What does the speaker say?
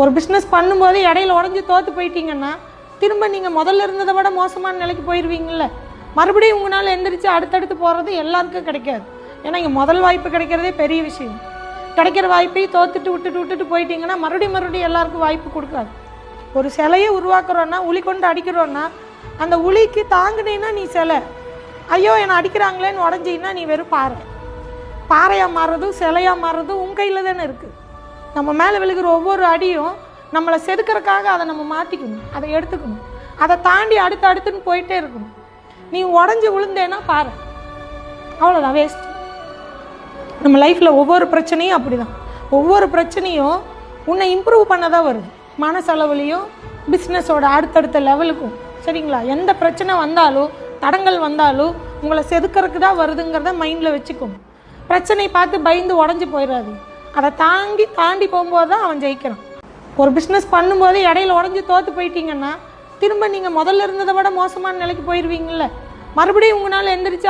ஒரு பிஸ்னஸ் பண்ணும்போது இடையில உடஞ்சி தோற்று போயிட்டீங்கன்னா திரும்ப நீங்கள் முதல்ல இருந்ததை விட மோசமான நிலைக்கு போயிடுவீங்கள்ல. மறுபடியும் உங்களால் எந்திரிச்சு அடுத்தடுத்து போகிறது எல்லாருக்கும் கிடைக்காது. ஏன்னா இங்கே முதல் வாய்ப்பு கிடைக்கிறதே பெரிய விஷயம். கிடைக்கிற வாய்ப்பையும் தோத்துட்டு விட்டுட்டு போயிட்டீங்கன்னா மறுபடியும் எல்லாருக்கும் வாய்ப்பு கொடுக்காது. ஒரு சிலையை உருவாக்குறோன்னா, உளி கொண்டு அடிக்கிறோன்னா, அந்த உளிக்கு தாங்கினீன்னா நீ சிலை. ஐயோ என்னை அடிக்கிறாங்களேன்னு உடஞ்சின்னா நீ வெறும் பாறையாக மாறுறதும் சிலையாக மாறுறதும் உங்கள் கையில் தானே இருக்குது. நம்ம மேலே விழுகிற ஒவ்வொரு அடியும் நம்மளை செதுக்கிறதுக்காக அதை நம்ம மாற்றிக்கணும், அதை எடுத்துக்கணும். அதை தாண்டி அடுத்துன்னு போயிட்டே இருக்கணும். நீ உடஞ்சி விழுந்தேன்னா பாரு, அவ்வளோதான், வேஸ்ட். நம்ம லைஃப்பில் ஒவ்வொரு பிரச்சனையும் அப்படி தான். ஒவ்வொரு பிரச்சனையும் உன்னை இம்ப்ரூவ் பண்ண தான் வருது. மனசளவுலையும் பிஸ்னஸோட அடுத்தடுத்த லெவலுக்கும். சரிங்களா? எந்த பிரச்சனை வந்தாலும் தடங்கள் வந்தாலும் உங்களை செதுக்கிறதுக்கு தான் வருதுங்கிறத மைண்டில் வச்சுக்கணும். பிரச்சனை பார்த்து பயந்து உடஞ்சி போயிடாது. அதை தாண்டி போகும்போது தான் அவன் ஜெயிக்கிறான். ஒரு பிஸ்னஸ் பண்ணும்போது இடையில உடஞ்சி தோற்று போயிட்டீங்கன்னா திரும்ப நீங்கள் முதல்ல இருந்ததை விட மோசமான நிலைக்கு போயிடுவீங்கள்ல. மறுபடியும் உங்களால் எந்திரிச்சு